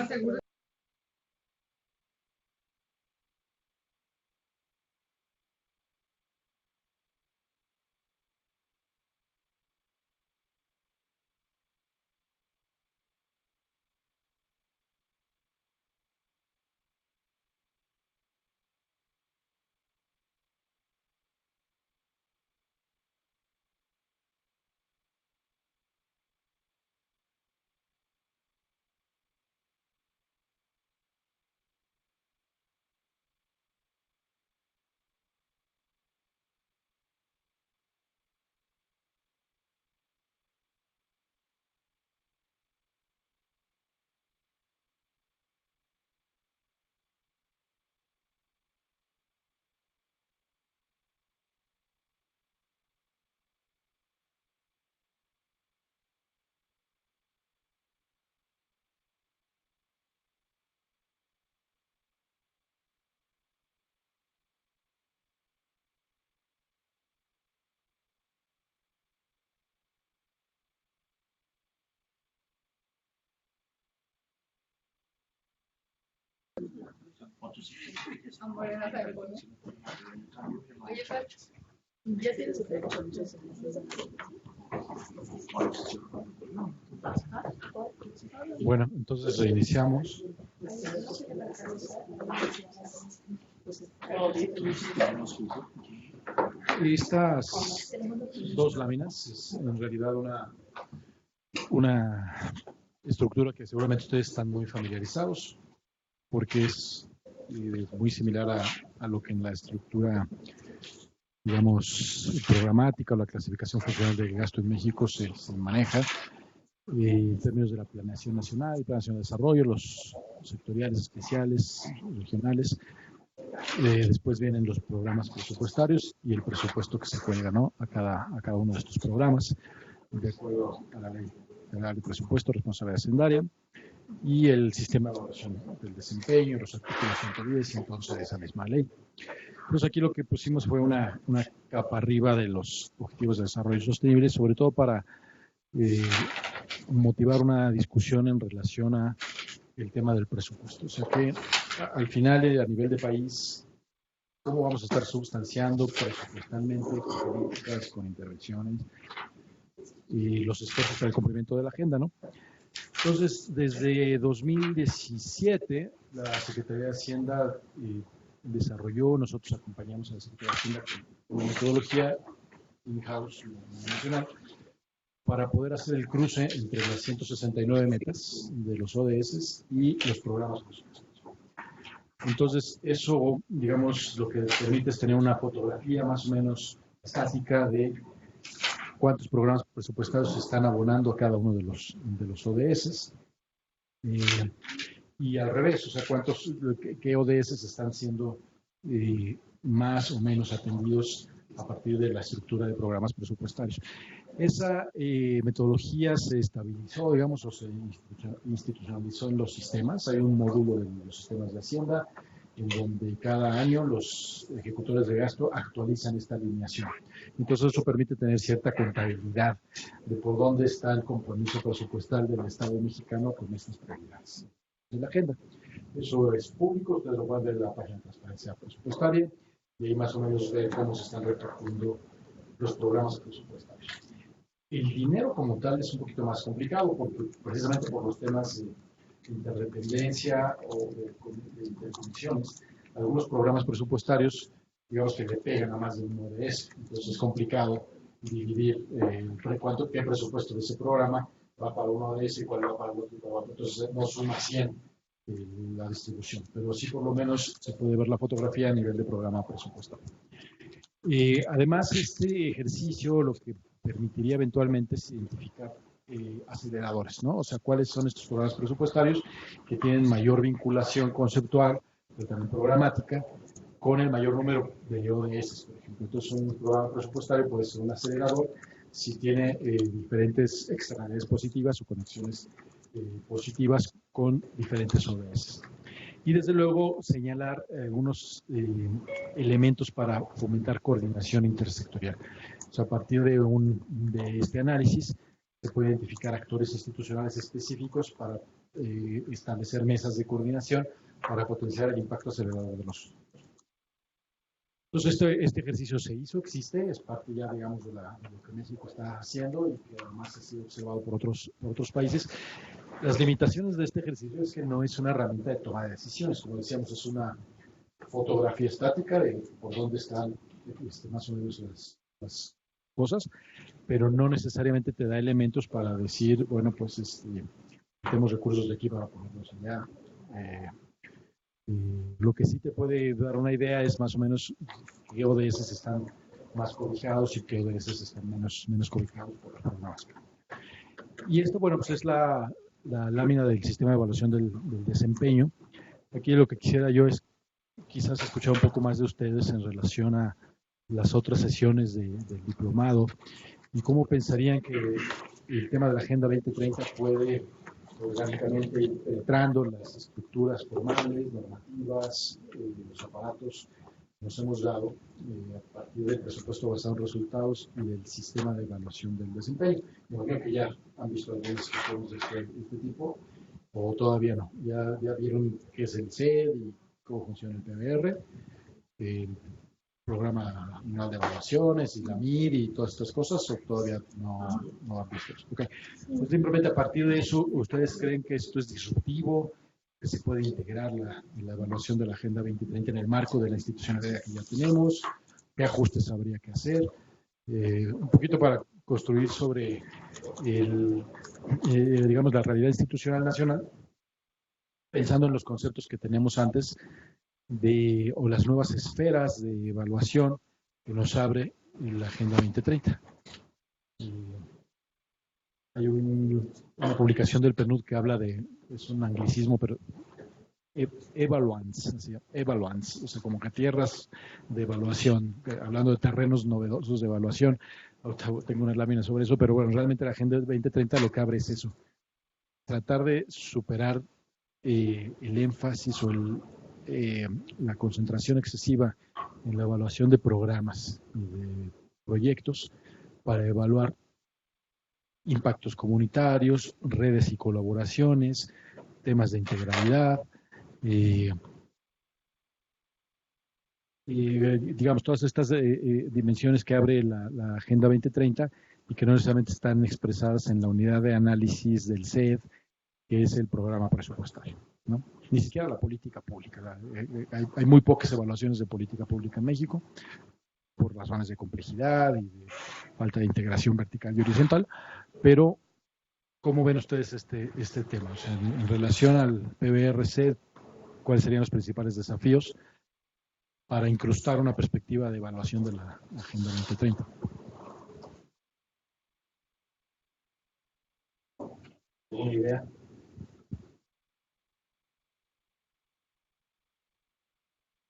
Seguro. Oye, Pacho, ya tienes muchos. Bueno, entonces reiniciamos. Estas dos láminas es en realidad una estructura que seguramente ustedes están muy familiarizados, porque es muy similar a lo que en la estructura, digamos, programática o la clasificación funcional de gasto en México se maneja en términos de la planeación nacional, planeación de desarrollo, los sectoriales especiales, regionales. Después vienen los programas presupuestarios y el presupuesto que se cuelga, ¿no?, a cada uno de estos programas, de acuerdo a la ley general de presupuesto, responsabilidad hacendaria, y el sistema de evaluación del desempeño, los artículos 110 y 111 de esa misma ley. Entonces aquí lo que pusimos fue una capa arriba de los objetivos de desarrollo sostenible, sobre todo para motivar una discusión en relación a el tema del presupuesto. O sea que al final, a nivel de país, ¿cómo vamos a estar sustanciando presupuestalmente con políticas, con intervenciones y los esfuerzos para el cumplimiento de la agenda, ¿no? Entonces, desde 2017, la Secretaría de Hacienda desarrolló, nosotros acompañamos a la Secretaría de Hacienda con una metodología in-house nacional para poder hacer el cruce entre las 169 metas de los ODS y los programas presupuestarios. Entonces, eso, digamos, lo que permite es tener una fotografía más o menos estática de cuántos programas presupuestarios se están abonando a cada uno de los ODS. Y al revés, o sea, qué ODS están siendo más o menos atendidos a partir de la estructura de programas presupuestarios. Esa metodología se estabilizó, digamos, o se institucionalizó en los sistemas. Hay un módulo de los sistemas de Hacienda en donde cada año los ejecutores de gasto actualizan esta alineación. Entonces eso permite tener cierta contabilidad de por dónde está el compromiso presupuestal del Estado mexicano con estas prioridades de la agenda. Eso es público, ustedes lo pueden ver en la página de transparencia presupuestaria y ahí más o menos ver cómo se están repartiendo los programas presupuestarios. El dinero como tal es un poquito más complicado porque precisamente por los temas de interdependencia o de interconexiones, algunos programas presupuestarios, digamos que le pegan a más de uno de esos, entonces es complicado dividir qué presupuesto de ese programa va para uno de ese y cuál va para el otro, entonces no suma 100 la distribución, pero sí por lo menos se puede ver la fotografía a nivel de programa presupuestario. Además, este ejercicio lo que permitiría eventualmente es identificar aceleradores, ¿no? O sea, cuáles son estos programas presupuestarios que tienen mayor vinculación conceptual, pero también programática, con el mayor número de ODS, por ejemplo. Entonces, un programa presupuestario puede ser un acelerador si tiene diferentes externalidades positivas o conexiones positivas con diferentes ODS. Y desde luego señalar algunos elementos para fomentar coordinación intersectorial. O sea, a partir de este análisis se puede identificar actores institucionales específicos para establecer mesas de coordinación para potenciar el impacto acelerador de los. Entonces, este ejercicio se hizo, existe, es parte ya, digamos, de lo que México está haciendo y que además ha sido observado por otros países. Las limitaciones de este ejercicio es que no es una herramienta de toma de decisiones, como decíamos, es una fotografía estática de por dónde están más o menos las cosas, pero no necesariamente te da elementos para decir, bueno, pues tenemos recursos de aquí para ponerlos allá. Lo que sí te puede dar una idea es más o menos qué ODS están más cobijados y qué ODS están menos cobijados por las programas. Y esto, bueno, pues es la lámina del sistema de evaluación del desempeño. Aquí lo que quisiera yo es quizás escuchar un poco más de ustedes en relación a las otras sesiones del diplomado y cómo pensarían que el tema de la Agenda 2030 puede orgánicamente ir penetrando las estructuras formales, normativas, los aparatos que nos hemos dado a partir del presupuesto basado en resultados y del sistema de evaluación del desempeño. Yo creo que ya han visto algunas cuestiones de este tipo, o todavía no. Ya vieron qué es el CED y cómo funciona el PBR, el Programa Anual de Evaluaciones y la MIR y todas estas cosas, o todavía no han visto eso. Okay. Pues simplemente a partir de eso, ¿ustedes creen que esto es disruptivo, que se puede integrar la evaluación de la Agenda 2030 en el marco de la institucionalidad que ya tenemos? ¿Qué ajustes habría que hacer? Un poquito para construir sobre digamos, la realidad institucional nacional, pensando en los conceptos que tenemos antes o las nuevas esferas de evaluación que nos abre la Agenda 2030. Hay una publicación del PNUD que habla es un anglicismo, pero evaluants, o sea, como que tierras de evaluación, hablando de terrenos novedosos de evaluación. Ahorita tengo unas láminas sobre eso, pero bueno, realmente la Agenda 2030 lo que abre es eso, tratar de superar el énfasis o la concentración excesiva en la evaluación de programas y de proyectos para evaluar impactos comunitarios, redes y colaboraciones, temas de integralidad, digamos, todas estas dimensiones que abre la Agenda 2030 y que no necesariamente están expresadas en la unidad de análisis del CED, que es el programa presupuestario, ¿no? Ni siquiera la política pública. Hay muy pocas evaluaciones de política pública en México por razones de complejidad y de falta de integración vertical y horizontal, pero ¿cómo ven ustedes este tema? O sea, en relación al PBRC, ¿cuáles serían los principales desafíos para incrustar una perspectiva de evaluación de la Agenda 2030? ¿Tienen idea?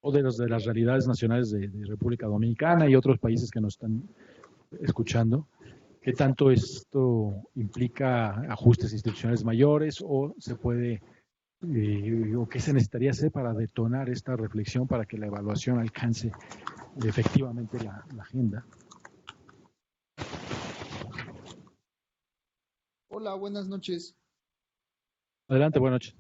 O de las realidades nacionales de República Dominicana y otros países que nos están escuchando, ¿qué tanto esto implica ajustes institucionales mayores o se puede, o qué se necesitaría hacer para detonar esta reflexión para que la evaluación alcance efectivamente la agenda? Hola, buenas noches. Adelante, buenas noches.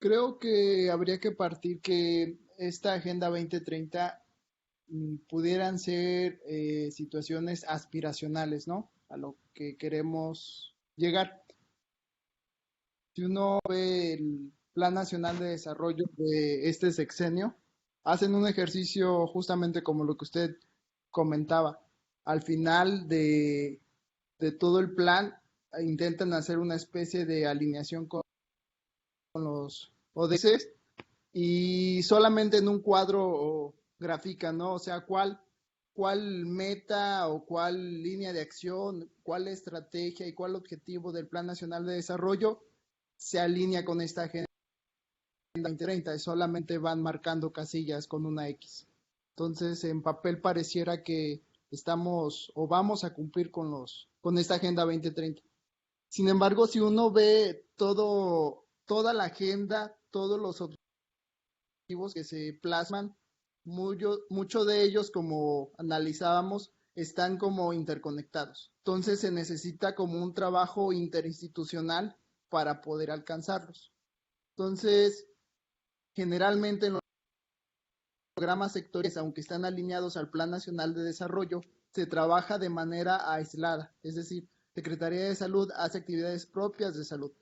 Creo que habría que partir que esta Agenda 2030 pudieran ser situaciones aspiracionales, ¿no? A lo que queremos llegar. Si uno ve el Plan Nacional de Desarrollo de este sexenio, hacen un ejercicio justamente como lo que usted comentaba. Al final de todo el plan, intentan hacer una especie de alineación con los ODS y solamente en un cuadro grafican, ¿no? O sea, cuál meta o cuál línea de acción, cuál estrategia y cuál objetivo del Plan Nacional de Desarrollo se alinea con esta Agenda 2030 y solamente van marcando casillas con una X. Entonces, en papel pareciera que estamos o vamos a cumplir con esta Agenda 2030. Sin embargo, si uno ve toda la agenda, todos los objetivos que se plasman, mucho de ellos, como analizábamos, están como interconectados. Entonces se necesita como un trabajo interinstitucional para poder alcanzarlos. Entonces, generalmente en los programas sectoriales, aunque están alineados al Plan Nacional de Desarrollo, se trabaja de manera aislada, es decir, Secretaría de Salud hace actividades propias de salud,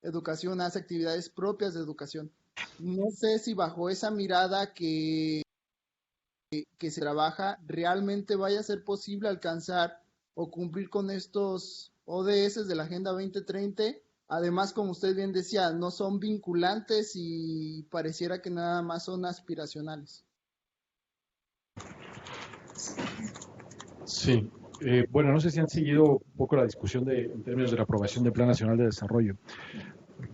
Educación hace actividades propias de educación. No sé si bajo esa mirada que se trabaja realmente vaya a ser posible alcanzar o cumplir con estos ODS de la Agenda 2030. Además, como usted bien decía, no son vinculantes y pareciera que nada más son aspiracionales. Sí. Bueno, no sé si han seguido un poco la discusión en términos de la aprobación del Plan Nacional de Desarrollo,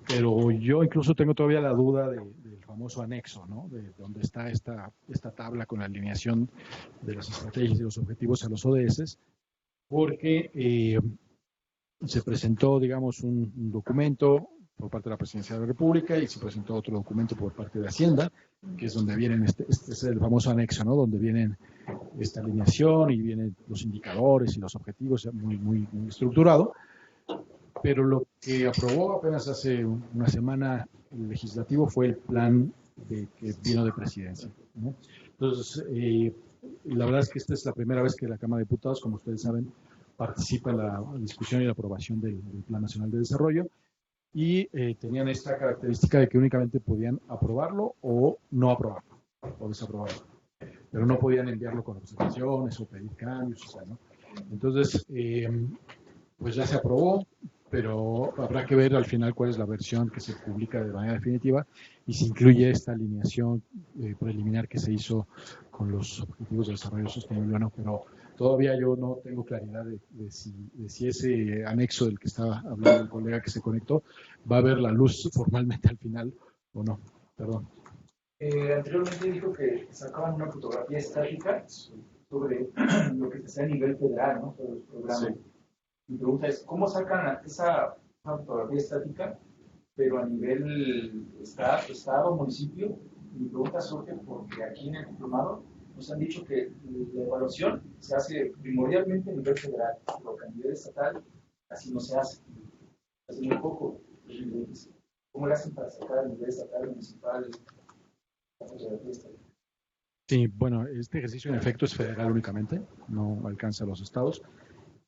pero yo incluso tengo todavía la duda del famoso anexo, ¿no? De donde está esta tabla con la alineación de las estrategias y los objetivos a los ODS, porque se presentó, digamos, un documento por parte de la Presidencia de la República y se presentó otro documento por parte de Hacienda, que es donde vienen, este es el famoso anexo, ¿no? Donde vienen esta alineación y vienen los indicadores y los objetivos muy estructurado. Pero lo que aprobó apenas hace una semana el legislativo fue el plan que vino de presidencia, ¿no? Entonces, la verdad es que esta es la primera vez que la Cámara de Diputados, como ustedes saben, participa en la discusión y la aprobación del Plan Nacional de Desarrollo, y tenían esta característica de que únicamente podían aprobarlo o no aprobarlo, o desaprobarlo, pero no podían enviarlo con observaciones o pedir cambios, o sea, ¿no? Entonces, pues ya se aprobó, pero habrá que ver al final cuál es la versión que se publica de manera definitiva y si incluye esta alineación preliminar que se hizo con los Objetivos de Desarrollo Sostenible o no, pero todavía yo no tengo claridad de si ese anexo del que estaba hablando el colega que se conectó va a ver la luz formalmente al final o no. Perdón. Anteriormente dijo que sacaban una fotografía estática sobre lo que se hace a nivel federal, ¿no? Sobre los programas. Sí. Mi pregunta es, ¿cómo sacan esa fotografía estática, pero a nivel estado, municipio? Mi pregunta surge porque aquí en el diplomado nos han dicho que la evaluación se hace primordialmente a nivel federal, pero que a nivel estatal así no se hace. Hace muy poco. ¿Cómo le hacen para sacar a nivel estatal, municipal, la fotografía estática? Sí, bueno, este ejercicio en efecto es federal únicamente, no alcanza a los estados.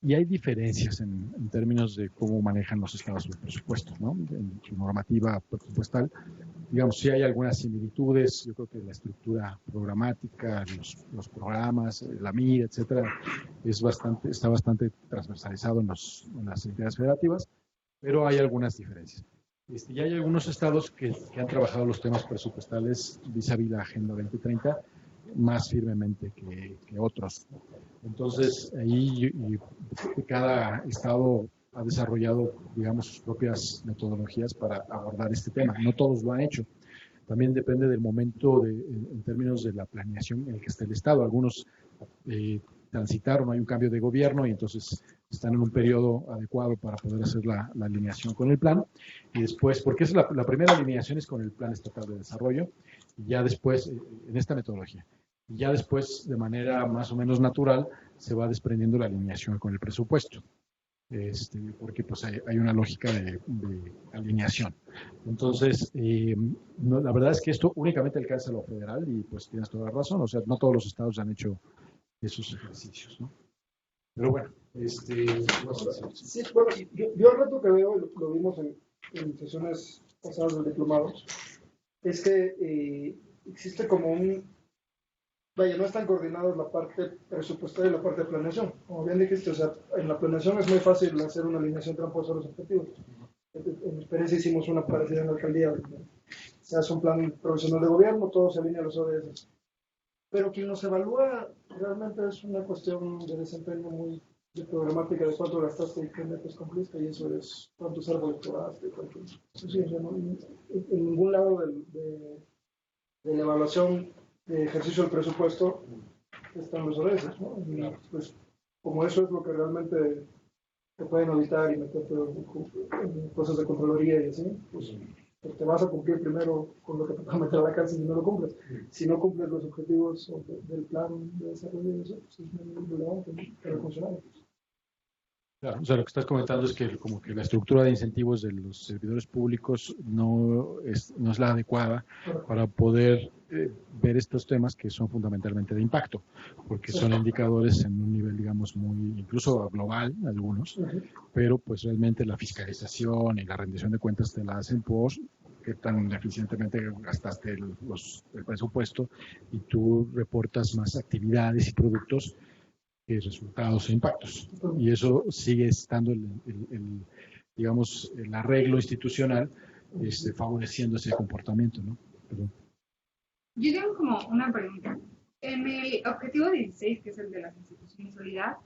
Y hay diferencias en términos de cómo manejan los estados los presupuestos, ¿no? En su normativa presupuestal. Digamos, sí hay algunas similitudes. Yo creo que la estructura programática, los programas, la mira, etcétera, está bastante transversalizado en las entidades federativas, pero hay algunas diferencias. Y hay algunos estados que han trabajado los temas presupuestales vis-a-vis la Agenda 2030 más firmemente que otros. Entonces, ahí cada estado ha desarrollado, digamos, sus propias metodologías para abordar este tema. No todos lo han hecho. También depende del momento en términos de la planeación en el que está el estado. Algunos transitaron, hay un cambio de gobierno y entonces están en un periodo adecuado para poder hacer la alineación con el plan. Y después, porque es la primera alineación es con el Plan Estatal de Desarrollo, y ya después, en esta metodología. Y ya después, de manera más o menos natural, se va desprendiendo la alineación con el presupuesto, porque pues hay una lógica de alineación. Entonces, la verdad es que esto únicamente alcanza a lo federal y pues tienes toda la razón, o sea, no todos los estados han hecho esos ejercicios, ¿no? Pero bueno, no sé si... Sí, bueno, yo el reto que veo, lo vimos en sesiones pasadas del diplomado, es que existe como vaya, no están coordinados la parte presupuestaria y la parte de planeación. Como bien dijiste, o sea, en la planeación es muy fácil hacer una alineación tramposa a los objetivos. En mi experiencia hicimos una parecida en la alcaldía. Se hace un plan profesional de gobierno, todo se alinea a los ODS. Pero quien nos evalúa realmente es una cuestión de desempeño de programática de cuánto gastaste y qué metas cumpliste, y eso es cuántos árboles podaste, sí, o sea, no, en ningún lado de la evaluación de ejercicio del presupuesto están los ODS, ¿no? Y pues como eso es lo que realmente te pueden auditar y meterte en cosas de Contraloría y así, pues te vas a cumplir primero con lo que te va a meter a la cárcel y no lo cumples. Si no cumples los objetivos del plan de desarrollo de eso, pues es muy relevante, ¿no? Para el funcionario. Claro, o sea, lo que estás comentando es que como que la estructura de incentivos de los servidores públicos no es la adecuada para poder ver estos temas que son fundamentalmente de impacto, porque son indicadores en un nivel, digamos, muy, incluso global, algunos, pero pues realmente la fiscalización y la rendición de cuentas te la hacen por qué tan eficientemente gastaste el presupuesto y tú reportas más actividades y productos que resultados e impactos. Y eso sigue estando digamos, el arreglo institucional favoreciendo ese comportamiento, ¿no? Perdón. Yo tengo como una pregunta. En el objetivo 16, que es el de las instituciones sólidas,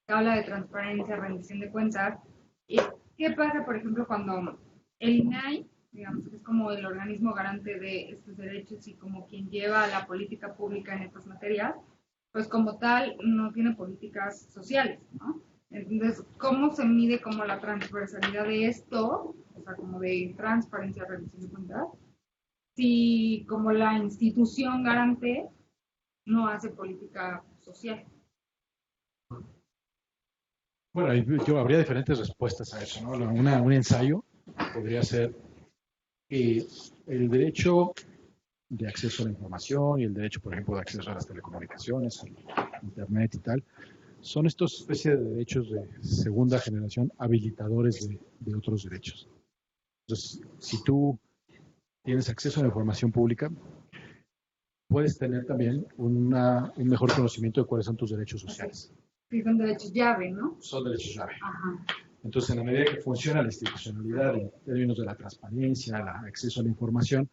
que habla de transparencia, rendición de cuentas, ¿qué pasa, por ejemplo, cuando el INAI, digamos, que es como el organismo garante de estos derechos y como quien lleva la política pública en estas materias, pues como tal no tiene políticas sociales, ¿no? Entonces, ¿cómo se mide como la transversalidad de esto, o sea, como de transparencia, rendición de cuentas, si como la institución garante no hace política social? Bueno, yo habría diferentes respuestas a eso, ¿no? Un ensayo podría ser que el derecho de acceso a la información y el derecho, por ejemplo, de acceso a las telecomunicaciones, a Internet y tal, son estos especie de derechos de segunda generación habilitadores de otros derechos. Entonces, si tú tienes acceso a la información pública, puedes tener también un mejor conocimiento de cuáles son tus derechos sociales. Sí, son derechos llave, ¿no? Son derechos llave. Ajá. Entonces, en la medida que funciona la institucionalidad en términos de la transparencia, el acceso a la información,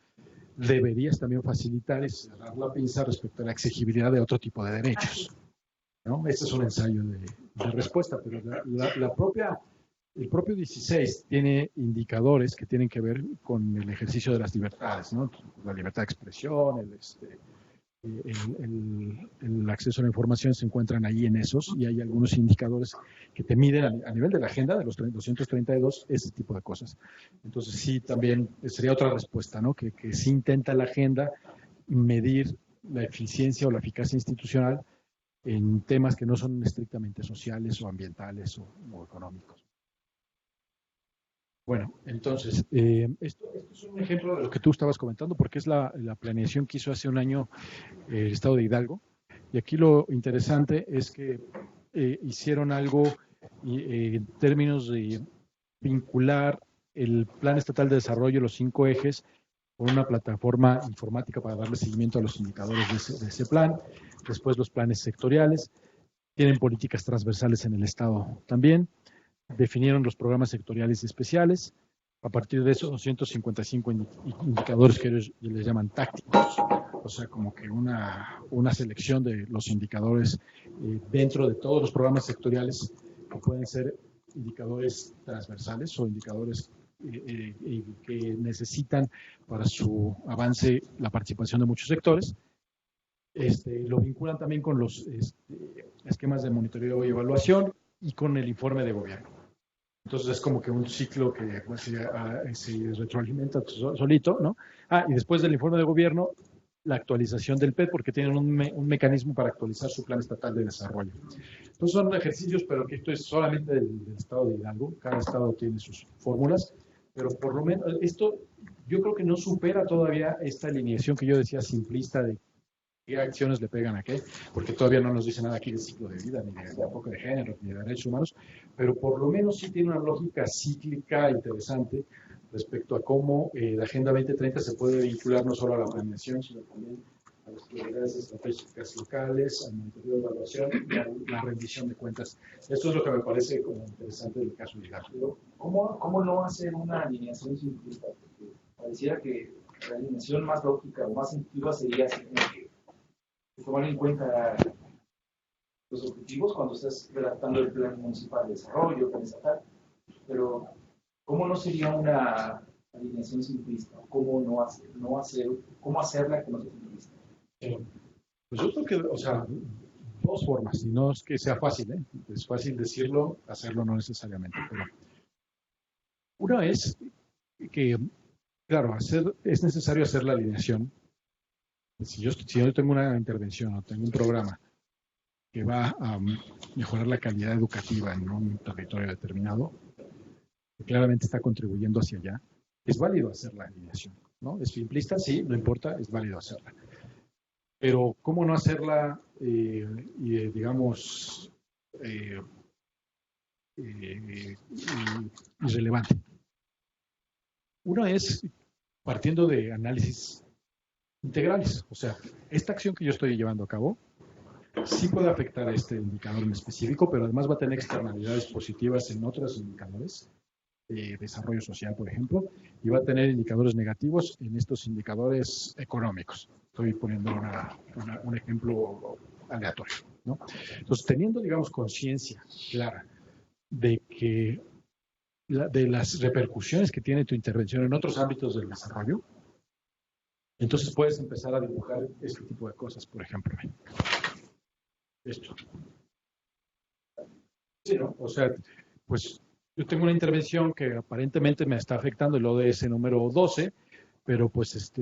deberías también facilitar y cerrar la pinza respecto a la exigibilidad de otro tipo de derechos, ¿no? Este es un ensayo de respuesta, pero el propio 16 tiene indicadores que tienen que ver con el ejercicio de las libertades, ¿no? La libertad de expresión, el acceso a la información se encuentran ahí en esos, y hay algunos indicadores que te miden a nivel de la agenda de los 232 ese tipo de cosas. Entonces sí, también sería otra respuesta, ¿no? Que sí intenta la agenda medir la eficiencia o la eficacia institucional en temas que no son estrictamente sociales o ambientales o económicos. Bueno, entonces, esto es un ejemplo de lo que tú estabas comentando, porque es la planeación que hizo hace un año el Estado de Hidalgo. Y aquí lo interesante es que hicieron algo en términos de vincular el Plan Estatal de Desarrollo, los 5 ejes, con una plataforma informática para darle seguimiento a los indicadores de ese plan. Después los planes sectoriales. Tienen políticas transversales en el Estado también. Definieron los programas sectoriales especiales. A partir de eso, 255 indicadores que ellos les llaman tácticos, o sea, como que una selección de los indicadores dentro de todos los programas sectoriales, que pueden ser indicadores transversales o indicadores que necesitan para su avance la participación de muchos sectores. Lo vinculan también con los esquemas de monitoreo y evaluación y con el informe de gobierno. Entonces es como que un ciclo que pues, se retroalimenta solito, ¿no? Y después del informe de gobierno, la actualización del PED, porque tienen un mecanismo para actualizar su plan estatal de desarrollo. Entonces son ejercicios, pero que esto es solamente del estado de Hidalgo. Cada estado tiene sus fórmulas, pero por lo menos esto yo creo que no supera todavía esta alineación que yo decía simplista de qué acciones le pegan a qué, porque todavía no nos dice nada aquí de ciclo de vida, ni tampoco de género, ni de derechos humanos, pero por lo menos sí tiene una lógica cíclica interesante respecto a cómo la Agenda 2030 se puede vincular no solo a la planeación, sino también a las prioridades estratégicas locales, al monitoreo de evaluación y a la rendición de cuentas. Esto es lo que me parece como interesante del caso de Hidalgo. ¿Cómo no hacer una alineación simplista? Porque pareciera que la alineación más lógica o más intuitiva sería así como que tomar en cuenta los objetivos cuando estás redactando el plan municipal de desarrollo, plan estatal, pero ¿cómo no sería una alineación simplista? ¿Cómo hacerla que no sea simplista? Pues yo creo que, o sea, dos formas, y no es que sea fácil, ¿eh? Es fácil decirlo, hacerlo no necesariamente. Pero una es que, claro, es necesario hacer la alineación. Si yo tengo una intervención o tengo un programa que va a mejorar la calidad educativa en un territorio determinado, que claramente está contribuyendo hacia allá, es válido hacer la alineación, ¿no? Es simplista, sí, no importa, es válido hacerla. Pero, ¿cómo no hacerla, digamos, irrelevante? Uno es partiendo de análisis integrales. O sea, esta acción que yo estoy llevando a cabo sí puede afectar a este indicador en específico, pero además va a tener externalidades positivas en otros indicadores, desarrollo social, por ejemplo, y va a tener indicadores negativos en estos indicadores económicos. Estoy poniendo un ejemplo aleatorio, ¿no? Entonces, teniendo, digamos, conciencia clara de que de las repercusiones que tiene tu intervención en otros ámbitos del desarrollo, entonces puedes empezar a dibujar este tipo de cosas, por ejemplo. Esto. Sí, ¿no? O sea, pues yo tengo una intervención que aparentemente me está afectando el ODS número 12, pero pues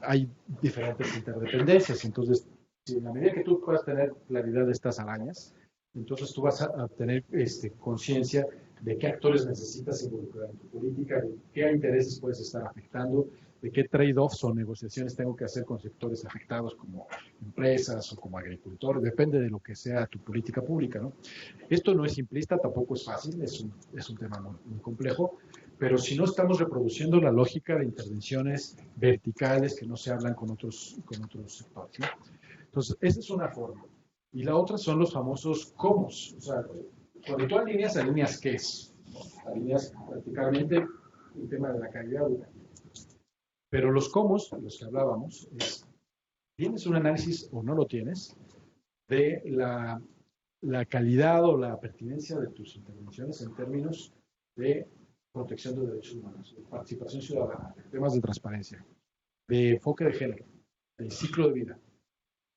hay diferentes interdependencias. Entonces, si en la medida que tú puedas tener claridad de estas arañas, entonces tú vas a tener conciencia de qué actores necesitas involucrar en tu política, de qué intereses puedes estar afectando, de qué trade-offs o negociaciones tengo que hacer con sectores afectados como empresas o como agricultores, depende de lo que sea tu política pública, ¿no? Esto no es simplista, tampoco es fácil, es un tema muy complejo, pero si no estamos reproduciendo la lógica de intervenciones verticales que no se hablan con otros sectores, ¿no? Entonces, esa es una forma. Y la otra son los famosos comos. O sea, cuando tú alineas ¿qué es? Alineas prácticamente el tema de la calidad educativa. Pero los comos, de los que hablábamos, es, ¿tienes un análisis o no lo tienes de la calidad o la pertinencia de tus intervenciones en términos de protección de derechos humanos, de participación ciudadana, de temas de transparencia, de enfoque de género, de ciclo de vida,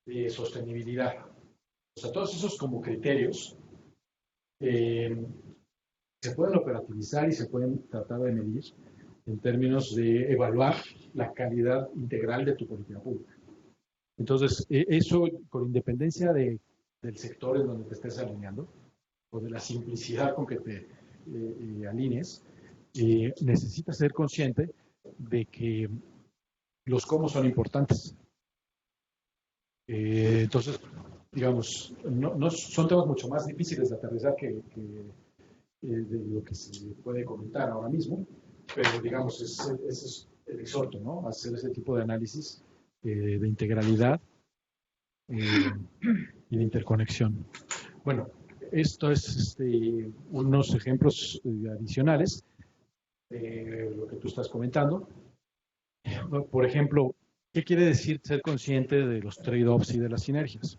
de sostenibilidad? O sea, todos esos como criterios se pueden operativizar y se pueden tratar de medir en términos de evaluar la calidad integral de tu política pública. Entonces, eso con independencia del sector en donde te estés alineando o de la simplicidad con que te alinees, necesitas ser consciente de que los cómo son importantes. Entonces, digamos, no son temas mucho más difíciles de aterrizar que de lo que se puede comentar ahora mismo, pero digamos, ese es el exhorto, ¿no? Hacer ese tipo de análisis de integralidad y de interconexión. Bueno, esto es unos ejemplos adicionales de lo que tú estás comentando. Por ejemplo, ¿qué quiere decir ser consciente de los trade-offs y de las sinergias?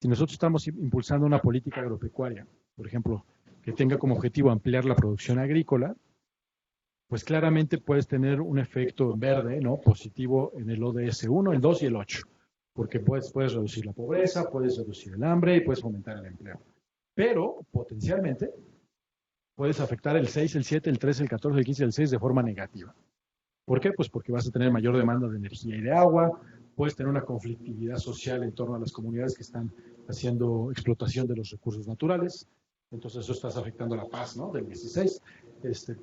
Si nosotros estamos impulsando una política agropecuaria, por ejemplo, que tenga como objetivo ampliar la producción agrícola, pues claramente puedes tener un efecto verde, ¿no? Positivo en el ODS 1, el 2 y el 8, porque puedes reducir la pobreza, puedes reducir el hambre y puedes fomentar el empleo. Pero potencialmente puedes afectar el 6, el 7, el 13, el 14, el 15 y el 6 de forma negativa. ¿Por qué? Pues porque vas a tener mayor demanda de energía y de agua, puedes tener una conflictividad social en torno a las comunidades que están haciendo explotación de los recursos naturales, entonces eso estás afectando la paz, ¿no? Del 16.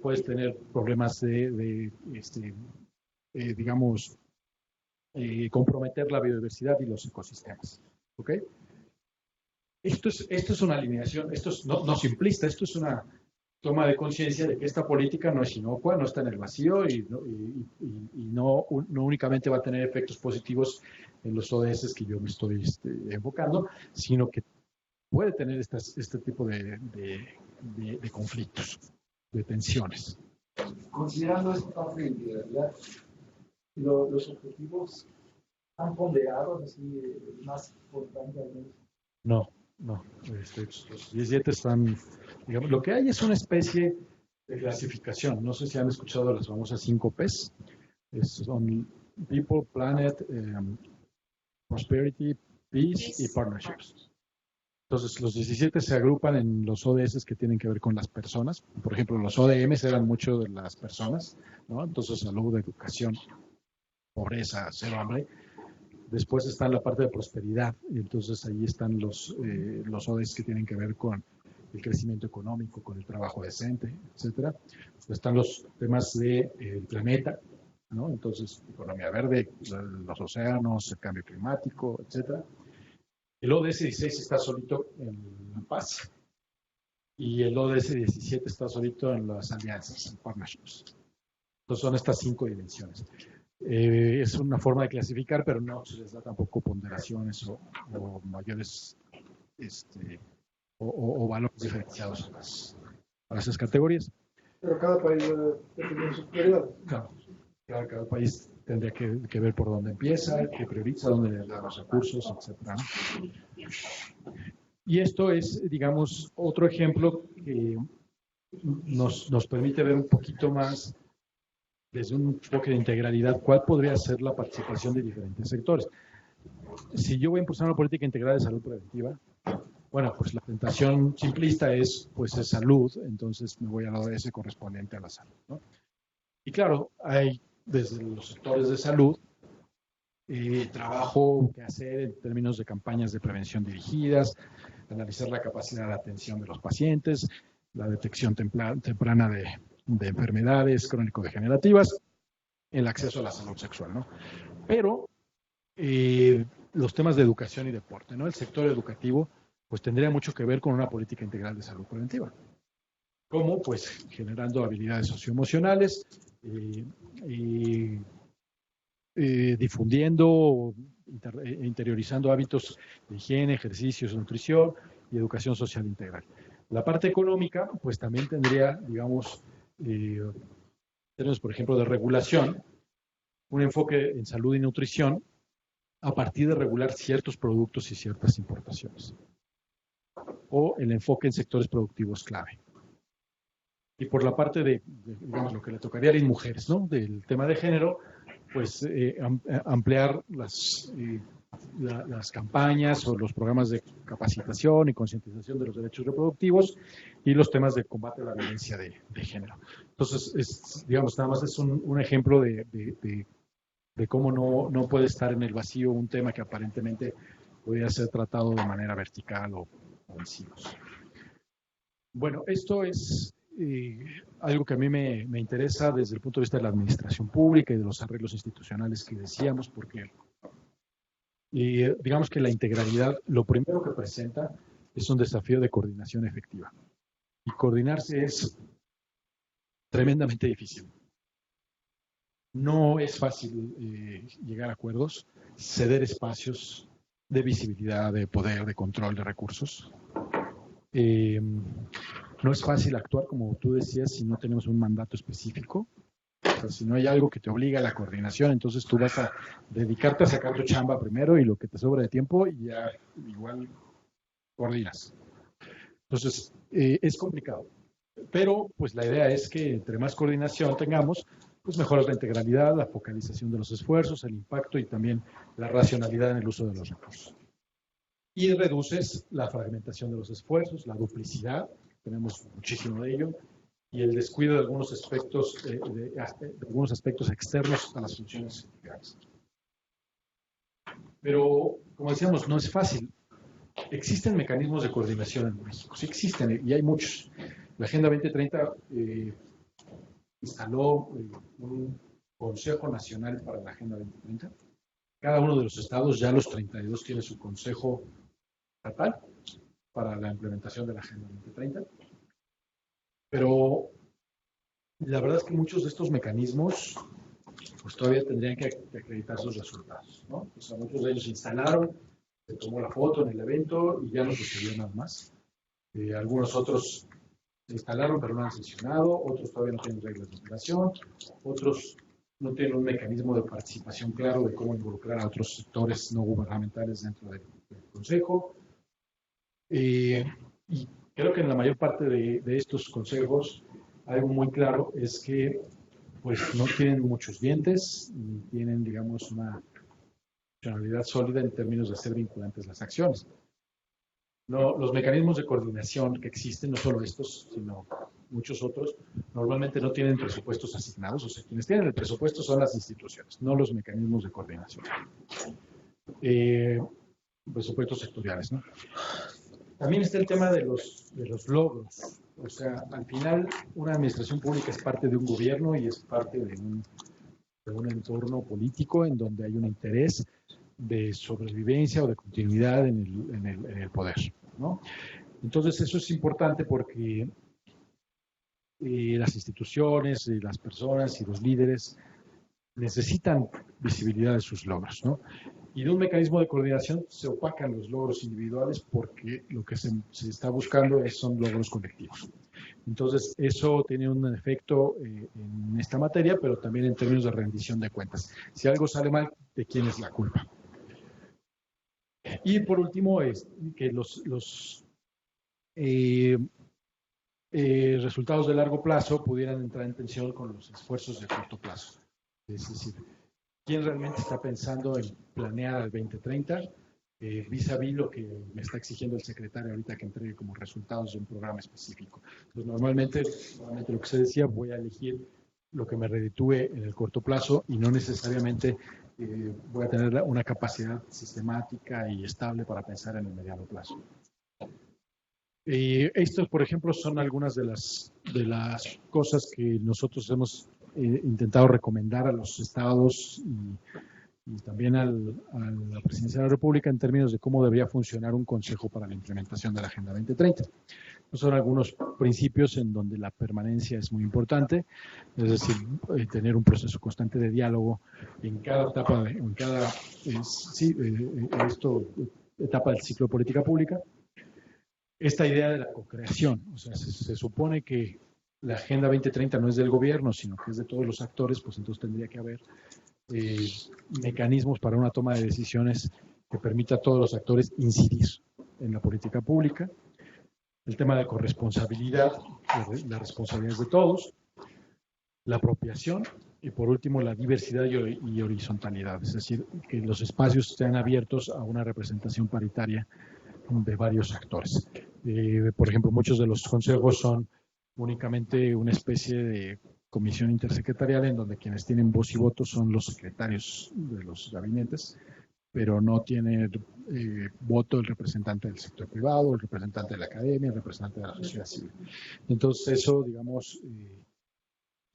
Puedes tener problemas digamos, comprometer la biodiversidad y los ecosistemas, ¿ok? Esto es una alineación, esto es no simplista, esto es una toma de conciencia de que esta política no es inocua, no está en el vacío y no únicamente va a tener efectos positivos en los ODS que yo me estoy enfocando, sino que puede tener este tipo de conflictos, de tensiones. Considerando esta parte de integralidad, los objetivos están ponderados, así, más importante al menos. No. Los 17 están, digamos, lo que hay es una especie de clasificación. No sé si han escuchado las famosas 5 Ps. Son People, Planet, Prosperity, Peace y Partnerships. Entonces, los 17 se agrupan en los ODS que tienen que ver con las personas. Por ejemplo, los ODMs eran mucho de las personas, ¿no? Entonces, salud, educación, pobreza, cero hambre. Después está la parte de prosperidad, y entonces ahí están los ODS que tienen que ver con el crecimiento económico, con el trabajo decente, etcétera. Están los temas del planeta, ¿no? Entonces, economía verde, los océanos, el cambio climático, etcétera. El ODS 16 está solito en la paz y el ODS 17 está solito en las alianzas, en partnerships. Entonces son estas 5 dimensiones. Es una forma de clasificar, pero no se les da tampoco ponderaciones o mayores o valores diferenciados a esas categorías. Pero cada país debe tener sus prioridades. Claro, cada país tendría que ver por dónde empieza, qué prioriza, dónde le da los recursos, etc. Y esto es, digamos, otro ejemplo que nos permite ver un poquito más desde un enfoque de integralidad cuál podría ser la participación de diferentes sectores. Si yo voy a impulsar una política integral de salud preventiva, bueno, pues la tentación simplista es salud, entonces me voy a la ODS correspondiente a la salud, ¿no? Y claro, hay desde los sectores de salud trabajo que hacer en términos de campañas de prevención dirigidas, analizar la capacidad de atención de los pacientes, la detección temprana de enfermedades crónico-degenerativas, el acceso a la salud sexual, ¿no? Pero los temas de educación y deporte, ¿no? El sector educativo pues tendría mucho que ver con una política integral de salud preventiva. ¿Cómo? Pues generando habilidades socioemocionales, difundiendo, interiorizando hábitos de higiene, ejercicios, nutrición y educación social integral. La parte económica, pues también tendría, digamos, términos, por ejemplo, de regulación, un enfoque en salud y nutrición a partir de regular ciertos productos y ciertas importaciones. O el enfoque en sectores productivos clave. Y por la parte de digamos, lo que le tocaría a las mujeres, ¿no? Del tema de género, pues ampliar las campañas o los programas de capacitación y concientización de los derechos reproductivos y los temas de combate a la violencia de género. Entonces, digamos, nada más es un ejemplo de cómo no puede estar en el vacío un tema que aparentemente podría ser tratado de manera vertical o en silos. Bueno, esto es algo que a mí me interesa desde el punto de vista de la administración pública y de los arreglos institucionales que decíamos, porque digamos que la integralidad, lo primero que presenta es un desafío de coordinación efectiva. Y coordinarse es tremendamente difícil. No es fácil llegar a acuerdos, ceder espacios de visibilidad, de poder, de control de recursos. No es fácil actuar, como tú decías, si no tenemos un mandato específico. O sea, si no hay algo que te obliga a la coordinación, entonces tú vas a dedicarte a sacar tu chamba primero y lo que te sobra de tiempo y ya igual coordinas. Entonces, es complicado. Pero, pues la idea es que entre más coordinación tengamos, pues mejoras la integralidad, la focalización de los esfuerzos, el impacto y también la racionalidad en el uso de los recursos. Y reduces la fragmentación de los esfuerzos, la duplicidad, tenemos muchísimo de ello, y el descuido de algunos aspectos externos a las funciones integrales. Pero, como decíamos, no es fácil. Existen mecanismos de coordinación en México, sí existen, y hay muchos. La Agenda 2030 instaló un Consejo Nacional para la Agenda 2030. Cada uno de los estados, ya los 32, tiene su consejo estatal para la implementación de la Agenda 2030. Pero la verdad es que muchos de estos mecanismos pues todavía tendrían que acreditar sus resultados, ¿no? O sea, muchos de ellos se instalaron, se tomó la foto en el evento y ya no sucedió nada más. Algunos otros se instalaron pero no han sancionado, otros todavía no tienen reglas de operación, otros no tienen un mecanismo de participación claro de cómo involucrar a otros sectores no gubernamentales dentro del Consejo. Y creo que en la mayor parte de estos consejos algo muy claro es que pues no tienen muchos dientes, ni tienen, digamos, una funcionalidad sólida en términos de ser vinculantes las acciones. No, los mecanismos de coordinación que existen, no solo estos, sino muchos otros, normalmente no tienen presupuestos asignados. O sea, quienes tienen el presupuesto son las instituciones, no los mecanismos de coordinación. Presupuestos sectoriales, ¿no? También está el tema de los logros. O sea, al final, una administración pública es parte de un gobierno y es parte de un entorno político en donde hay un interés de sobrevivencia o de continuidad en el poder, ¿no? Entonces, eso es importante porque las instituciones, las personas y los líderes necesitan visibilidad de sus logros, ¿no? Y de un mecanismo de coordinación se opacan los logros individuales porque lo que se está buscando son logros colectivos. Entonces, eso tiene un efecto en esta materia, pero también en términos de rendición de cuentas. Si algo sale mal, ¿de quién es la culpa? Y por último, es que los resultados de largo plazo pudieran entrar en tensión con los esfuerzos de corto plazo. Es decir, ¿quién realmente está pensando en planear al 2030 vis a vis lo que me está exigiendo el secretario ahorita que entregue como resultados de un programa específico? Pues normalmente lo que se decía, voy a elegir lo que me reditúe en el corto plazo y no necesariamente voy a tener una capacidad sistemática y estable para pensar en el mediano plazo. Estos, por ejemplo, son algunas de las cosas que nosotros hemos intentado recomendar a los estados y también a la Presidencia de la República en términos de cómo debería funcionar un consejo para la implementación de la Agenda 2030. Son algunos principios en donde la permanencia es muy importante, es decir, tener un proceso constante de diálogo en cada etapa, etapa del ciclo de política pública. Esta idea de la co-creación, o sea, se supone que la Agenda 2030 no es del gobierno, sino que es de todos los actores, pues entonces tendría que haber mecanismos para una toma de decisiones que permita a todos los actores incidir en la política pública. El tema de corresponsabilidad, la responsabilidad es de todos, la apropiación y por último la diversidad y horizontalidad, es decir, que los espacios estén abiertos a una representación paritaria de varios actores. Por ejemplo, muchos de los consejos son únicamente una especie de comisión intersecretarial en donde quienes tienen voz y voto son los secretarios de los gabinetes, pero no tiene voto el representante del sector privado, el representante de la academia, el representante de la sociedad civil. Entonces eso, digamos,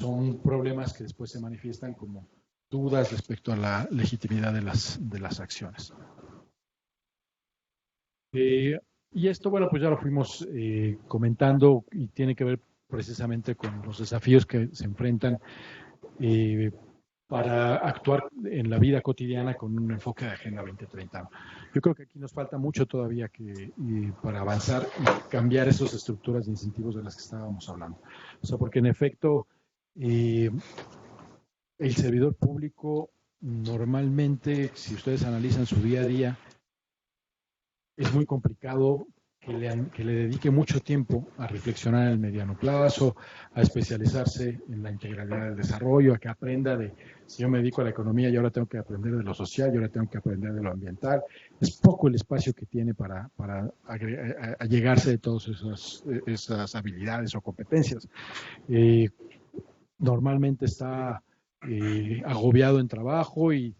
son problemas que después se manifiestan como dudas respecto a la legitimidad de las acciones. Y esto, bueno, pues ya lo fuimos comentando y tiene que ver precisamente con los desafíos que se enfrentan para actuar en la vida cotidiana con un enfoque de Agenda 2030. Yo creo que aquí nos falta mucho todavía para avanzar y cambiar esas estructuras de incentivos de las que estábamos hablando. O sea, porque en efecto, el servidor público normalmente, si ustedes analizan su día a día, es muy complicado que le dedique mucho tiempo a reflexionar en el mediano plazo, a especializarse en la integralidad del desarrollo, a que aprenda si yo me dedico a la economía, yo ahora tengo que aprender de lo social, yo ahora tengo que aprender de lo ambiental. Es poco el espacio que tiene para allegarse de todas esas habilidades o competencias. Normalmente está agobiado en trabajo y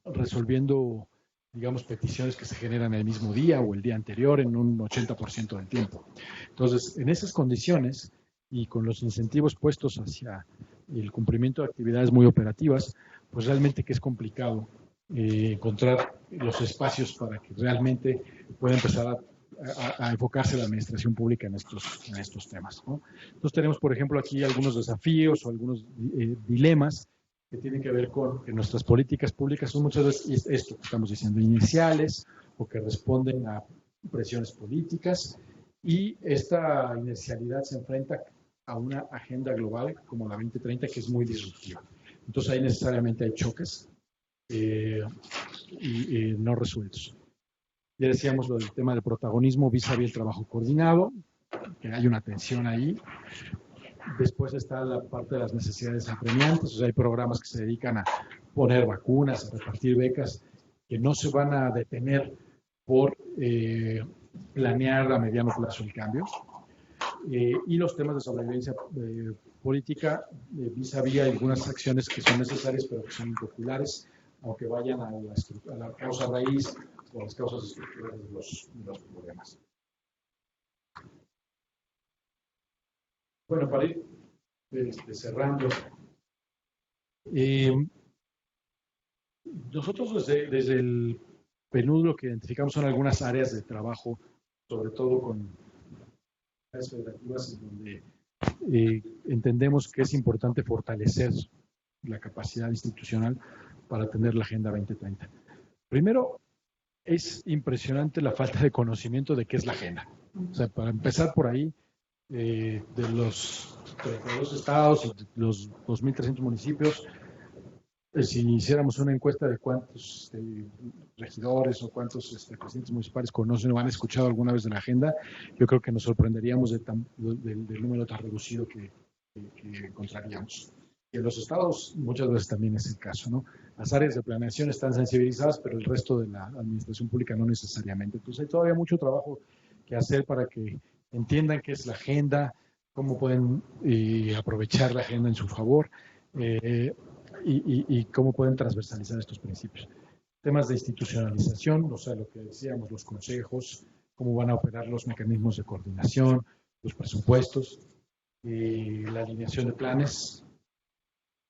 resolviendo, digamos, peticiones que se generan el mismo día o el día anterior en un 80% del tiempo. Entonces, en esas condiciones y con los incentivos puestos hacia el cumplimiento de actividades muy operativas, pues realmente que es complicado encontrar los espacios para que realmente pueda empezar a enfocarse la administración pública en estos temas, ¿no? Entonces tenemos, por ejemplo, aquí algunos desafíos o algunos dilemas que tienen que ver con que nuestras políticas públicas son muchas veces esto que estamos diciendo, iniciales o que responden a presiones políticas, y esta inercialidad se enfrenta a una agenda global como la 2030 que es muy disruptiva. Entonces ahí necesariamente hay choques no resueltos. Ya decíamos lo del tema del protagonismo vis-a-vis el trabajo coordinado, que hay una tensión ahí. Después está la parte de las necesidades apremiantes, o sea, hay programas que se dedican a poner vacunas, a repartir becas, que no se van a detener por planear a mediano plazo el cambio. Y los temas de sobrevivencia política, vis a vis algunas acciones que son necesarias pero que son impopulares, aunque vayan a la causa raíz o a las causas estructurales de los problemas. Bueno, para ir cerrando, nosotros desde el PNUD lo que identificamos son algunas áreas de trabajo, sobre todo con áreas federativas, en donde entendemos que es importante fortalecer la capacidad institucional para atender la Agenda 2030. Primero, es impresionante la falta de conocimiento de qué es la agenda. O sea, para empezar por ahí, de los 32 estados y los 2.300 municipios, si hiciéramos una encuesta de cuántos regidores o cuántos presidentes municipales conocen o han escuchado alguna vez de la agenda, yo creo que nos sorprenderíamos del número tan reducido que encontraríamos. Y en los estados muchas veces también es el caso, ¿no? Las áreas de planeación están sensibilizadas, pero el resto de la administración pública no necesariamente. Entonces hay todavía mucho trabajo que hacer para que entiendan qué es la agenda, cómo pueden aprovechar la agenda en su favor y cómo pueden transversalizar estos principios. Temas de institucionalización, o sea, lo que decíamos, los consejos, cómo van a operar los mecanismos de coordinación, los presupuestos, la alineación de planes.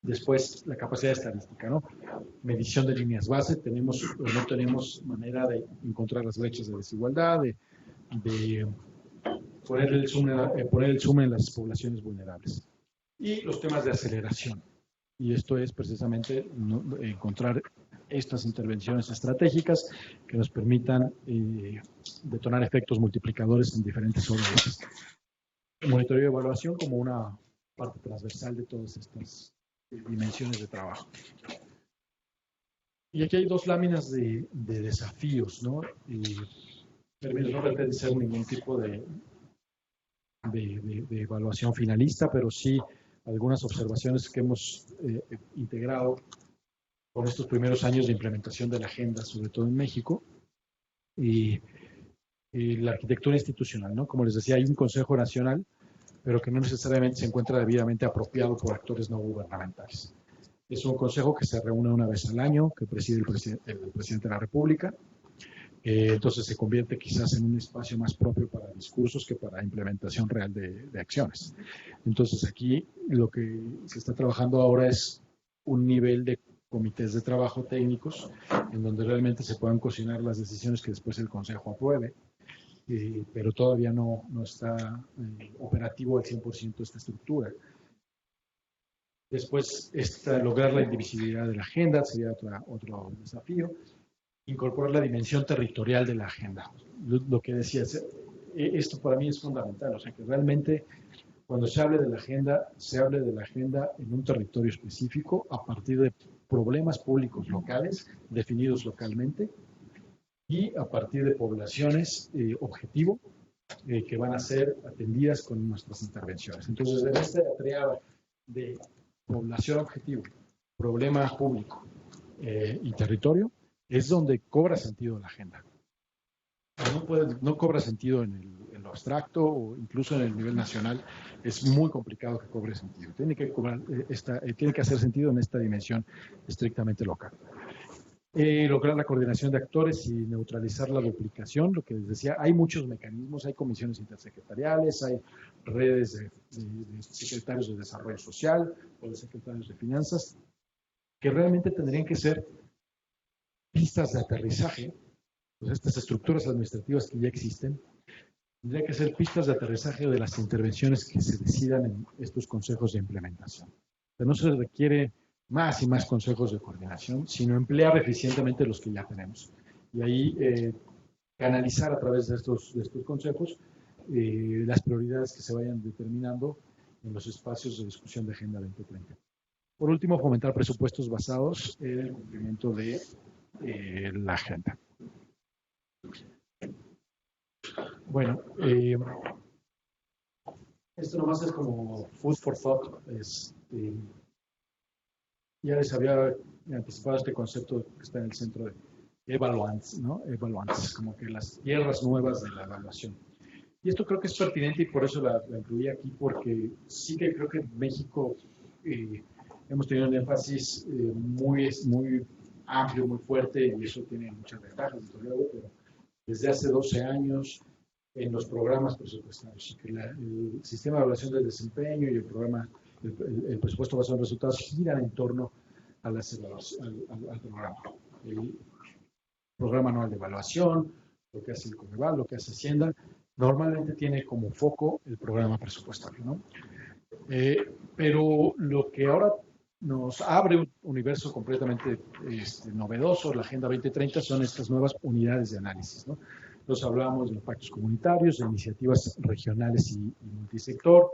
Después, la capacidad estadística, ¿no? Medición de líneas base. ¿Tenemos o no tenemos manera de encontrar las brechas de desigualdad, de poner el zoom en las poblaciones vulnerables? Y los temas de aceleración. Y esto es precisamente encontrar estas intervenciones estratégicas que nos permitan detonar efectos multiplicadores en diferentes ODS. El monitoreo y evaluación como una parte transversal de todas estas dimensiones de trabajo. Y aquí hay dos láminas de desafíos, ¿no? No pretende ser ningún tipo de evaluación finalista, pero sí algunas observaciones que hemos integrado con estos primeros años de implementación de la agenda, sobre todo en México, y la arquitectura institucional, ¿no? Como les decía, hay un Consejo Nacional, pero que no necesariamente se encuentra debidamente apropiado por actores no gubernamentales. Es un consejo que se reúne una vez al año, que preside el presidente de la República. Entonces se convierte quizás en un espacio más propio para discursos que para implementación real de acciones. Entonces aquí lo que se está trabajando ahora es un nivel de comités de trabajo técnicos en donde realmente se puedan cocinar las decisiones que después el Consejo apruebe. Pero todavía no está operativo al 100% esta estructura. Después, lograr la indivisibilidad de la agenda sería otro desafío. Incorporar la dimensión territorial de la agenda. Lo que decías, esto para mí es fundamental, o sea que realmente cuando se hable de la agenda, se hable de la agenda en un territorio específico a partir de problemas públicos locales, definidos localmente, y a partir de poblaciones objetivo que van a ser atendidas con nuestras intervenciones. Entonces, en esta triada de población objetivo, problema público y territorio, es donde cobra sentido la agenda. No cobra sentido en lo abstracto o incluso en el nivel nacional. Es muy complicado que cobre sentido. Tiene que hacer sentido en esta dimensión estrictamente local. Lograr la coordinación de actores y neutralizar la duplicación, lo que les decía, hay muchos mecanismos, hay comisiones intersecretariales, hay redes de secretarios de desarrollo social o de secretarios de finanzas, que realmente tendrían que ser pistas de aterrizaje, pues estas estructuras administrativas que ya existen, tendrían que ser pistas de aterrizaje de las intervenciones que se decidan en estos consejos de implementación. Pero no se requiere más y más consejos de coordinación, sino emplear eficientemente los que ya tenemos. Y ahí canalizar a través de estos consejos las prioridades que se vayan determinando en los espacios de discusión de Agenda 2030. Por último, fomentar presupuestos basados en el cumplimiento de la agenda. Bueno, esto nomás es como food for thought. Ya les había anticipado este concepto que está en el centro evaluantes, ¿no? Evaluantes, como que las tierras nuevas de la evaluación. Y esto creo que es pertinente y por eso la incluí aquí, porque sí que creo que en México hemos tenido un énfasis muy amplio, muy fuerte, y eso tiene muchas ventajas, desde luego, pero desde hace 12 años en los programas presupuestarios, que el sistema de evaluación del desempeño y el programa, el presupuesto basado en resultados giran en torno a al programa. El programa anual de evaluación, lo que hace el Coneval, lo que hace Hacienda, normalmente tiene como foco el programa presupuestario, ¿no? Pero lo que ahora nos abre un universo completamente novedoso, la Agenda 2030, son estas nuevas unidades de análisis, ¿no? Entonces hablamos de impactos comunitarios, de iniciativas regionales y multisector,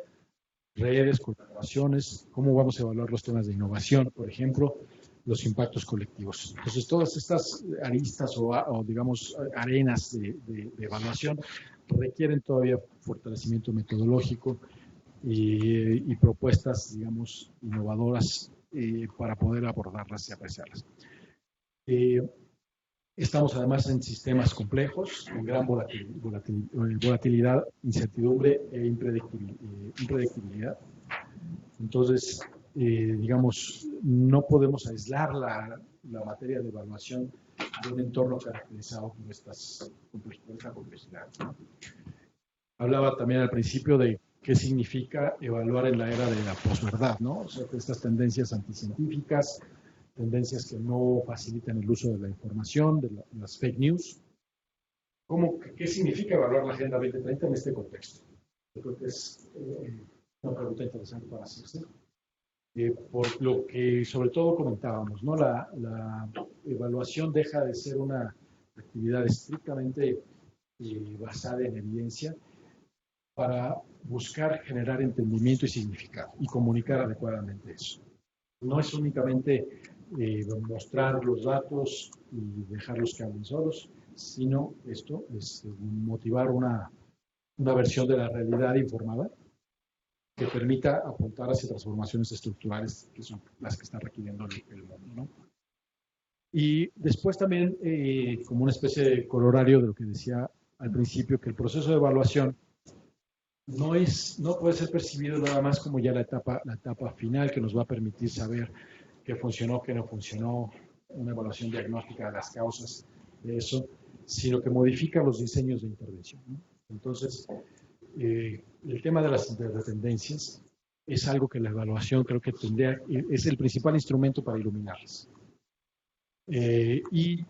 redes, colaboraciones, cómo vamos a evaluar los temas de innovación, por ejemplo, los impactos colectivos. Entonces, todas estas aristas o digamos, arenas de evaluación requieren todavía fortalecimiento metodológico y propuestas, digamos, innovadoras para poder abordarlas y apreciarlas. Estamos además en sistemas complejos, con gran volatilidad, incertidumbre e impredictibilidad. Entonces, digamos, no podemos aislar la materia de evaluación de un entorno caracterizado por esta complejidad. Hablaba también al principio de qué significa evaluar en la era de la posverdad, ¿no? O sea, estas tendencias anticientíficas, tendencias que no facilitan el uso de la información, de las fake news. ¿Qué significa evaluar la Agenda 2030 en este contexto? Yo creo que es una pregunta interesante para hacerse. Por lo que sobre todo comentábamos, ¿no? La evaluación deja de ser una actividad estrictamente basada en evidencia para buscar generar entendimiento y significado y comunicar adecuadamente eso. No es únicamente mostrar los datos y dejarlos que hablen solos, sino esto es motivar una versión de la realidad informada que permita apuntar hacia transformaciones estructurales que son las que está requiriendo el mundo, ¿no? Y después también, como una especie de corolario de lo que decía al principio, que el proceso de evaluación no puede ser percibido nada más como ya la etapa final que nos va a permitir saber qué funcionó, qué no funcionó, una evaluación diagnóstica de las causas de eso, sino que modifica los diseños de intervención, ¿no? Entonces, el tema de las interdependencias es algo que la evaluación creo que es el principal instrumento para iluminarlas. Y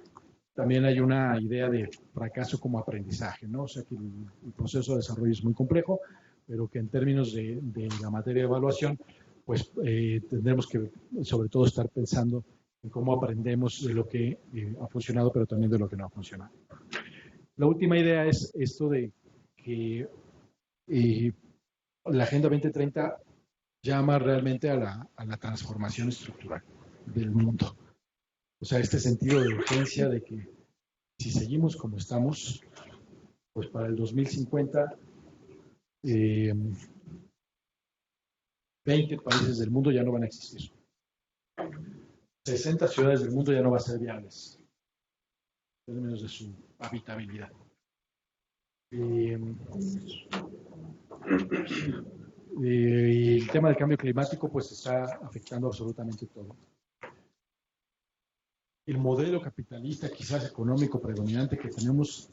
también hay una idea de fracaso como aprendizaje, ¿no? O sea que el proceso de desarrollo es muy complejo, pero que en términos de la materia de evaluación, pues tendremos que sobre todo estar pensando en cómo aprendemos de lo que ha funcionado, pero también de lo que no ha funcionado. La última idea es esto de que la Agenda 2030 llama realmente a la transformación estructural del mundo. O sea, este sentido de urgencia de que si seguimos como estamos, pues para el 2050, 20 países del mundo ya no van a existir. 60 ciudades del mundo ya no van a ser viables, en términos de su habitabilidad. Y el tema del cambio climático pues está afectando absolutamente todo. El modelo capitalista, quizás económico predominante que tenemos,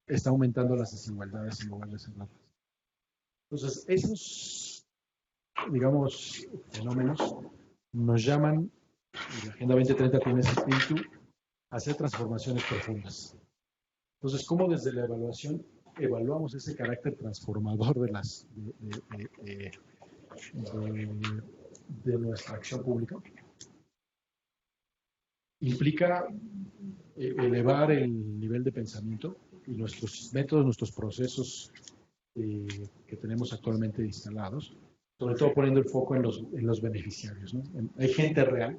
está aumentando las desigualdades en lugar de cerrarlas. Entonces, esos, digamos, fenómenos nos llaman, y la Agenda 2030 tiene ese espíritu, a hacer transformaciones profundas. Entonces, ¿cómo desde la evaluación evaluamos ese carácter transformador de nuestra acción pública? Implica elevar el nivel de pensamiento y nuestros métodos, nuestros procesos que tenemos actualmente instalados, sobre todo poniendo el foco en los beneficiarios, ¿no? Hay gente real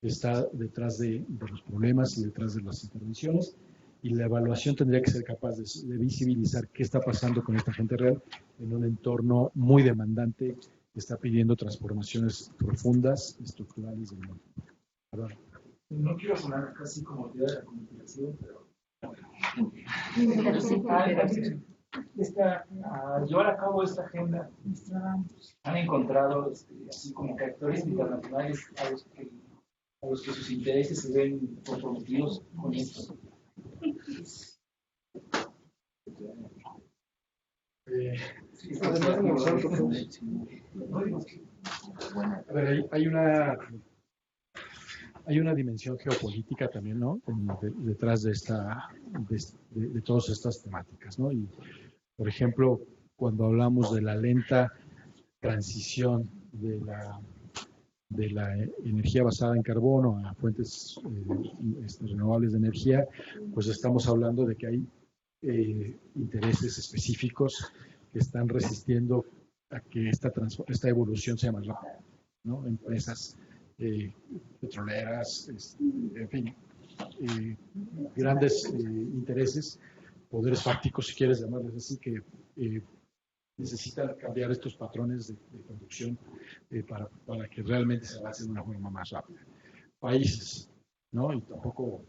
que está detrás de los problemas y detrás de las intervenciones, y la evaluación tendría que ser capaz de visibilizar qué está pasando con esta gente real en un entorno muy demandante que está pidiendo transformaciones profundas, estructurales del mundo. Perdón. No quiero sonar casi como teoría de la conspiración, pero llevar a cabo esta agenda han encontrado así como que actores internacionales a los que sus intereses se ven comprometidos con esto. A ver, hay una dimensión geopolítica también, ¿no? Detrás de todas estas temáticas, ¿no? Y, por ejemplo, cuando hablamos de la lenta transición de la energía basada en carbono a fuentes renovables de energía, pues estamos hablando de que hay intereses específicos que están resistiendo a que esta evolución sea más rápida, ¿no? Empresas petroleras, en fin, grandes intereses, poderes fácticos, si quieres llamarles así, que necesitan cambiar estos patrones de producción para que realmente se avance de una forma más rápida. Países, ¿no? Y tampoco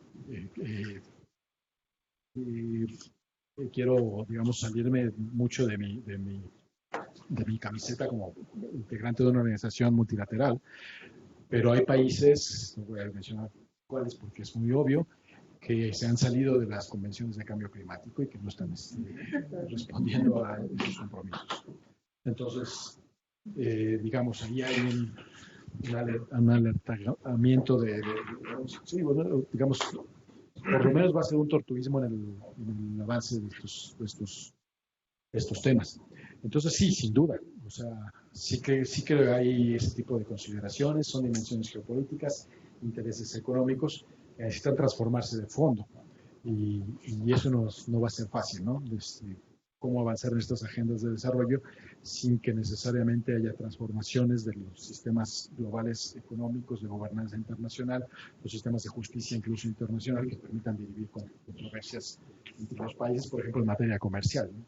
quiero, digamos, salirme mucho de mi camiseta como integrante de una organización multilateral, pero hay países, no voy a mencionar cuáles porque es muy obvio, que se han salido de las convenciones de cambio climático y que no están respondiendo a esos compromisos. Entonces, digamos, ahí hay un alertamiento sí, bueno, digamos, por lo menos va a ser un torturismo en el avance de estos temas. Entonces, sí, sin duda, o sea, sí que hay ese tipo de consideraciones, son dimensiones geopolíticas, intereses económicos que necesitan transformarse de fondo. Y eso no va a ser fácil, ¿no? Cómo avanzar en estas agendas de desarrollo sin que necesariamente haya transformaciones de los sistemas globales económicos, de gobernanza internacional, los sistemas de justicia incluso internacional que permitan dirimir controversias entre los países, por ejemplo, en materia comercial, ¿no?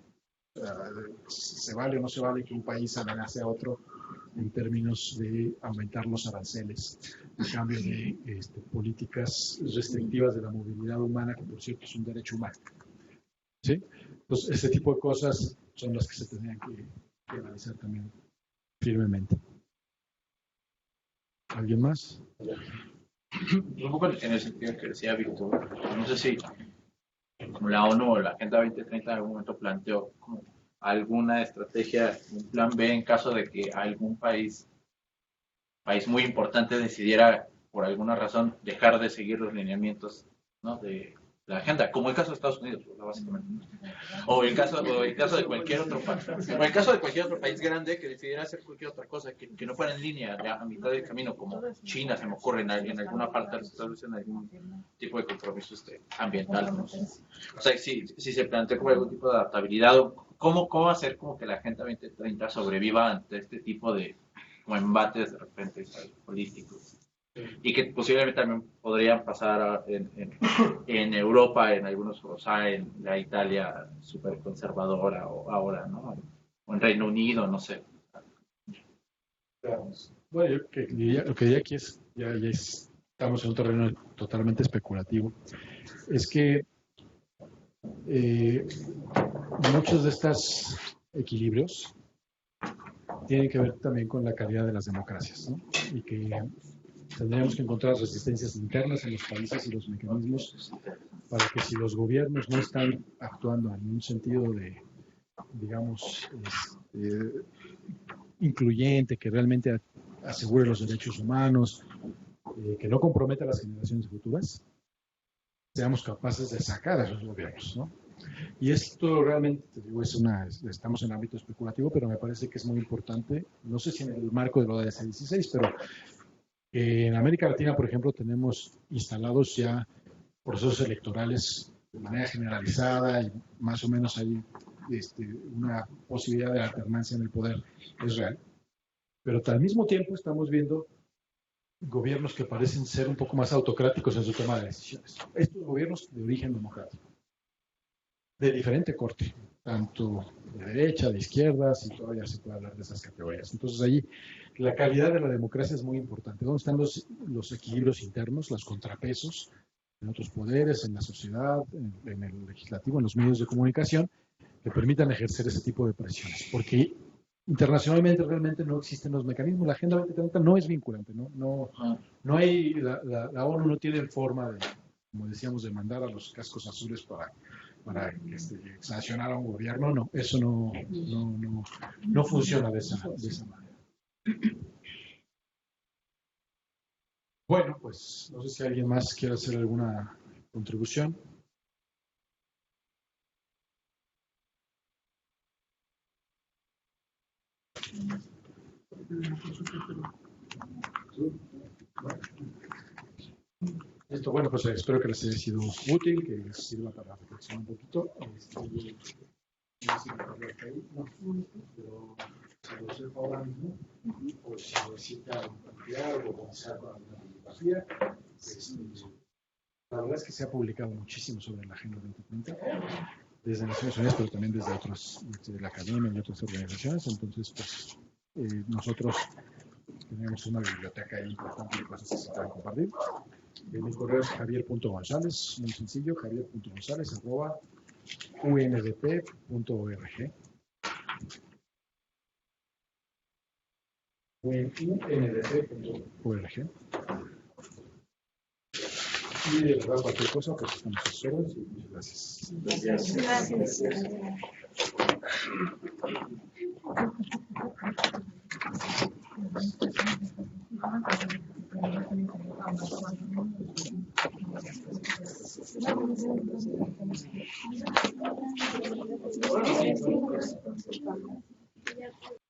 ¿Se vale o no se vale que un país amenace a otro en términos de aumentar los aranceles, en cambio de políticas restrictivas de la movilidad humana, que por cierto es un derecho humano? ¿Sí? Entonces, ese tipo de cosas son las que se tendrían que analizar también firmemente. ¿Alguien más? Un poco en el sentido que decía Víctor, no sé si como la ONU o la Agenda 2030 en algún momento planteó como alguna estrategia, un plan B en caso de que algún país muy importante decidiera por alguna razón dejar de seguir los lineamientos, ¿no?, de la agenda, como el caso de Estados Unidos, básicamente, o el caso de cualquier otro país, o el caso de cualquier otro país grande que decidiera hacer cualquier otra cosa que no fuera en línea a mitad del camino, como China, se me ocurre, en alguna parte establecen algún tipo de compromiso ambiental, ¿no? O sea, si se plantea como algún tipo de adaptabilidad, ¿cómo hacer como que la Agenda 2030 sobreviva ante este tipo de como embates de repente políticos? Y que posiblemente también podrían pasar en Europa, en algunos, o sea, en la Italia súper conservadora o ahora, ¿no? O en Reino Unido, no sé. Bueno, yo lo que diría aquí es, ya estamos en un terreno totalmente especulativo, es que muchos de estos equilibrios tienen que ver también con la calidad de las democracias, ¿no? Y que tendríamos que encontrar resistencias internas en los países y los mecanismos para que si los gobiernos no están actuando en un sentido de, digamos, incluyente, que realmente asegure los derechos humanos, que no comprometa a las generaciones futuras, seamos capaces de sacar a esos gobiernos, ¿no? Y esto realmente, te digo, estamos en ámbito especulativo, pero me parece que es muy importante, no sé si en el marco de lo de S16, pero en América Latina, por ejemplo, tenemos instalados ya procesos electorales de manera generalizada y más o menos hay una posibilidad de alternancia en el poder, es real. Pero al mismo tiempo estamos viendo gobiernos que parecen ser un poco más autocráticos en su toma de decisiones. Estos gobiernos de origen democrático, de diferente corte, tanto de derecha, de izquierdas, y todavía se puede hablar de esas categorías. Entonces ahí la calidad de la democracia es muy importante. ¿Dónde están los equilibrios internos, los contrapesos en otros poderes, en la sociedad, en el legislativo, en los medios de comunicación, que permitan ejercer ese tipo de presiones? Porque internacionalmente realmente no existen los mecanismos. La Agenda 2030 no es vinculante, no hay, la ONU no tiene forma de, como decíamos, de mandar a los cascos azules para sancionar a un gobierno. No, eso no funciona de esa manera. Bueno, pues no sé si alguien más quiere hacer alguna contribución. Esto, bueno, pues espero que les haya sido útil, que les sirva para reflexionar un poquito. Pero se los dejo ahora mismo, o si necesitan ampliar o comenzar con alguna bibliografía. La verdad es que se ha publicado muchísimo sobre la Agenda 2030, desde Naciones Unidas, pero también desde otras, desde la academia y otras organizaciones. Entonces, pues, nosotros tenemos una biblioteca ahí importante de cosas que se pueden compartir. Mi correo es javier.gonzález, muy sencillo, javier.gonzález@undp.org. undp.org. Y de verdad, cualquier cosa, pues estamos a sus órdenes y muchas gracias. Gracias.